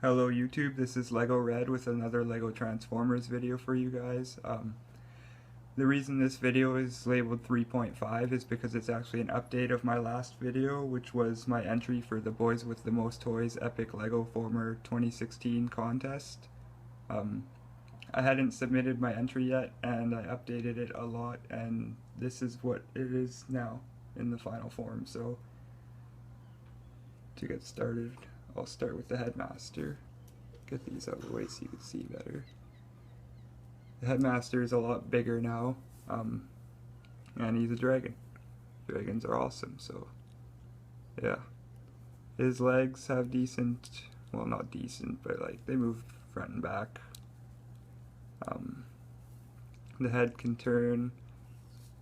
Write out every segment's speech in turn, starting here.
Hello YouTube, this is LegoRed with another Lego Transformers video for you guys. The reason this video is labeled 3.5 is because it's actually an update of my last video, which was my entry for the Boys with the Most Toys Epic Lego Former 2016 contest. I hadn't submitted my entry yet, and I updated it a lot, and this is what it is now in the final form. So to get started, I'll start with the Headmaster. Get these out of the way so you can see better. The Headmaster is a lot bigger now, and he's a dragon. Dragons are awesome, so yeah. His legs have decent, well, not decent, but like they move front and back. The head can turn,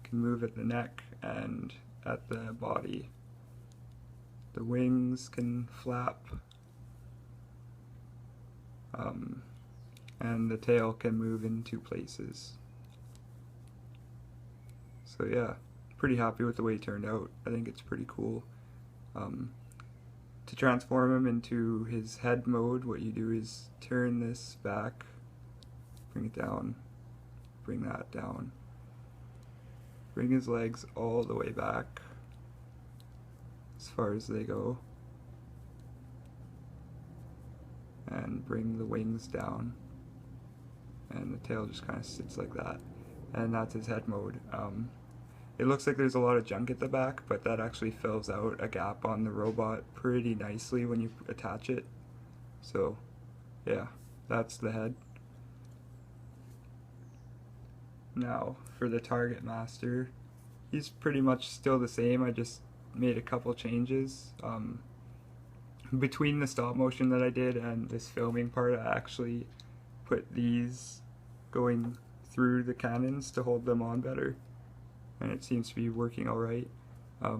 can move at the neck and at the body. The wings can flap, and the tail can move in two places. So yeah, pretty happy with the way it turned out. I think it's pretty cool. To transform him into his head mode, what you do is turn this back, bring it down, bring that down, bring his legs all the way back as far as they go, and bring the wings down, and the tail just kind of sits like that, and that's his head mode. It looks like there's a lot of junk at the back, but that actually fills out a gap on the robot pretty nicely when you attach it. So yeah, that's the head. Now for the Targetmaster, he's pretty much still the same. I just made a couple changes. Between the stop motion that I did and this filming part, I actually put these going through the cannons to hold them on better, and it seems to be working alright. I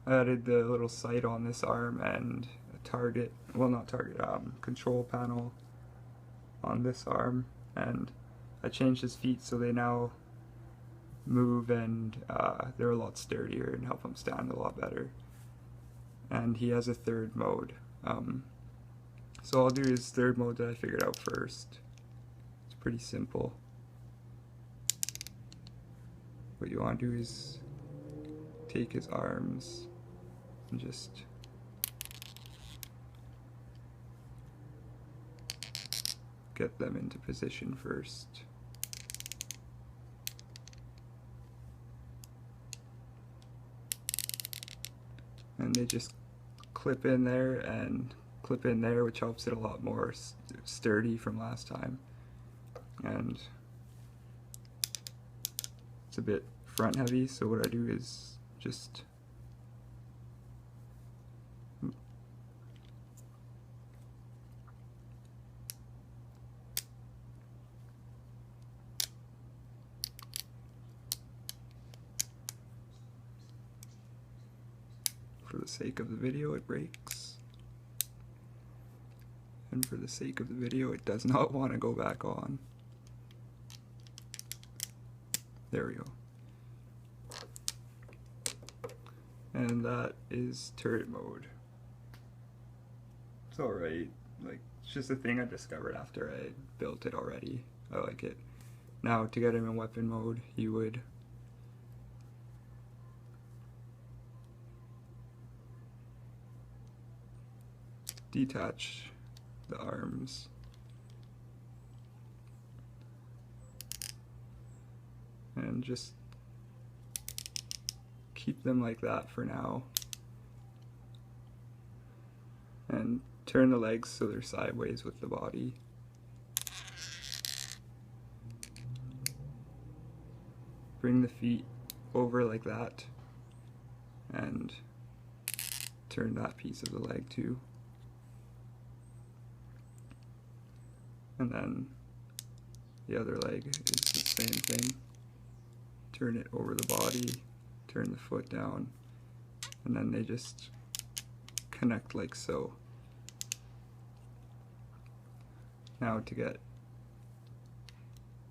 added the little sight on this arm and a target, well not target, control panel on this arm, and I changed his feet so they now move, and they're a lot sturdier and help him stand a lot better. And he has a third mode. So I'll do his third mode that I figured out first. It's pretty simple. What you want to do is take his arms and just get them into position first. And they just clip in there and clip in there, which helps it a lot more sturdy from last time. And it's a bit front heavy, so what I do is just for the sake of the video it breaks, and for the sake of the video it does not want to go back on. There we go. And that is turret mode. It's alright, like it's just a thing I discovered after I built it already. I like it. Now to get him in weapon mode, you would detach the arms and just keep them like that for now, and turn the legs so they're sideways with the body. Bring the feet over like that and turn that piece of the leg too. And then the other leg is the same thing. Turn it over the body, turn the foot down, and then they just connect like so. Now to get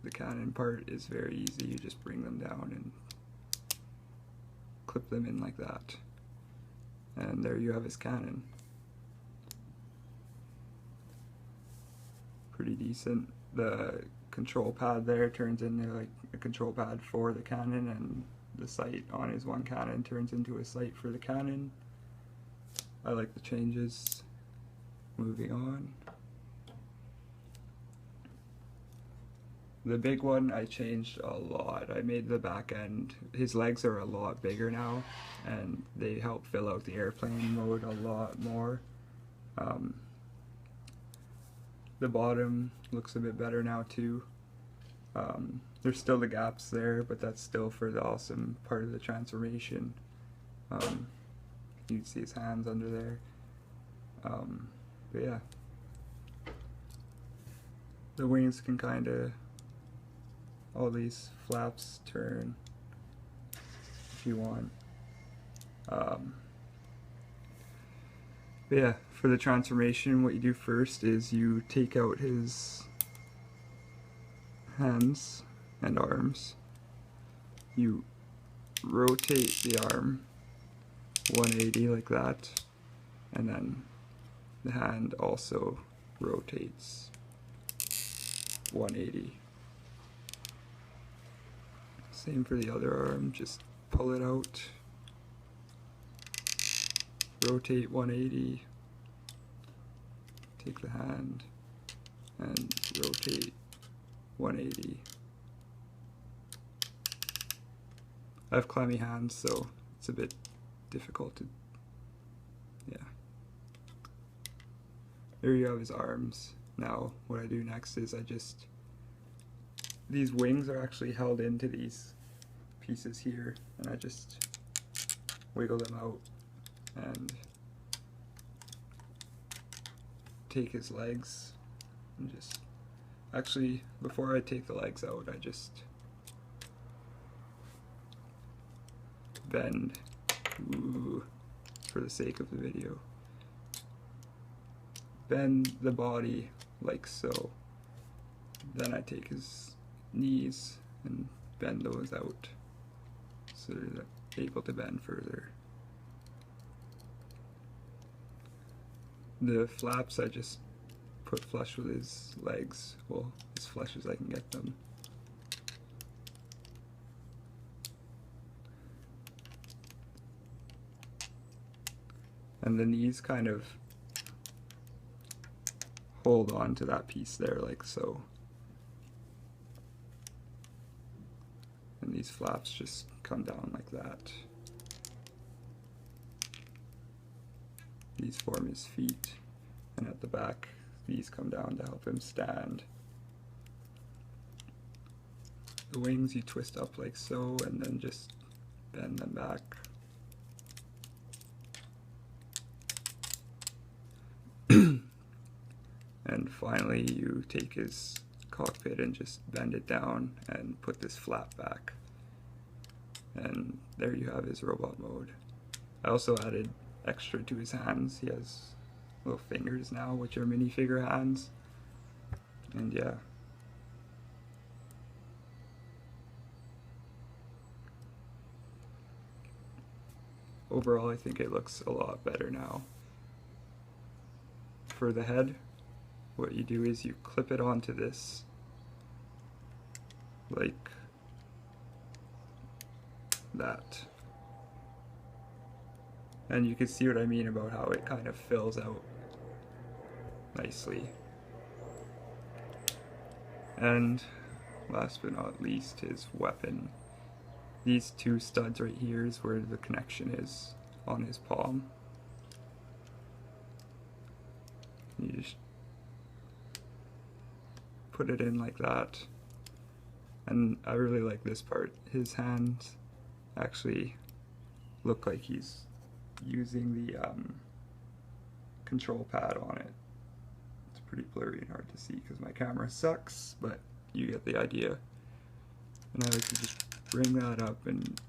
the cannon part is very easy. You just bring them down and clip them in like that. And there you have his cannon. pretty decent. The control pad there turns into like a control pad for the cannon, and the sight on his one cannon turns into a sight for the cannon. I like the changes. Moving on. The big one I changed a lot. I made the back end, his legs are a lot bigger now, and they help fill out the airplane mode a lot more. The bottom looks a bit better now too. There's still the gaps there, but that's still for the awesome part of the transformation. You can see his hands under there. But yeah, the wings can kind of, all these flaps turn if you want. But yeah, for the transformation, what you do first is you take out his hands and arms. You rotate the arm 180 like that, and then the hand also rotates 180. Same for the other arm, just pull it out, rotate 180, take the hand and rotate 180. I have clammy hands, so it's a bit difficult to, yeah. There you have his arms. Now what I do next is these wings are actually held into these pieces here, and I just wiggle them out and take his legs and just, actually before I take the legs out, I just bend, for the sake of the video, bend the body like so. Then I take his knees and bend those out so they're able to bend further. The flaps I just put flush with his legs, well, as flush as I can get them. And the knees kind of hold on to that piece there like so. And these flaps just come down like that. These form his feet, and at the back these come down to help him stand. The wings you twist up like so and then just bend them back. And finally you take his cockpit and just bend it down and put this flap back. And there you have his robot mode. I also added extra to his hands. He has little fingers now, which are minifigure hands. And yeah. Overall, I think it looks a lot better now. For the head, what you do is you clip it onto this, like that. And you can see what I mean about how it kind of fills out nicely. And last but not least, his weapon. These two studs right here is where the connection is on his palm. You just put it in like that. And I really like this part. His hands actually look like he's using the control pad on it. It's pretty blurry and hard to see because my camera sucks, but you get the idea. And I like to just bring that up and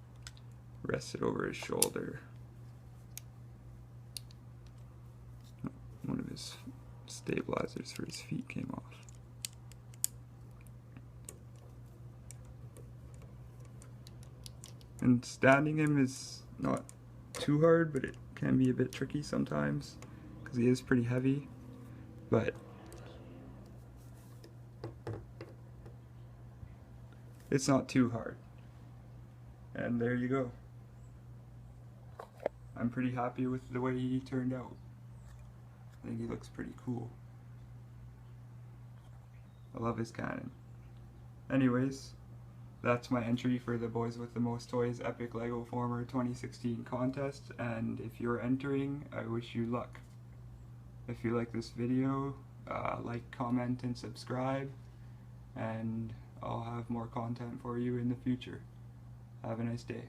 rest it over his shoulder. One of his stabilizers for his feet came off. And standing him is not too hard, but it can be a bit tricky sometimes because he is pretty heavy. But It's not too hard. And there you go. I'm pretty happy with the way he turned out. I think he looks pretty cool. I love his cannon. Anyways, that's my entry for the Boys with the Most Toys Epic Lego Former 2016 contest, and if you're entering, I wish you luck. If you like this video, like, comment, and subscribe, and I'll have more content for you in the future. Have a nice day.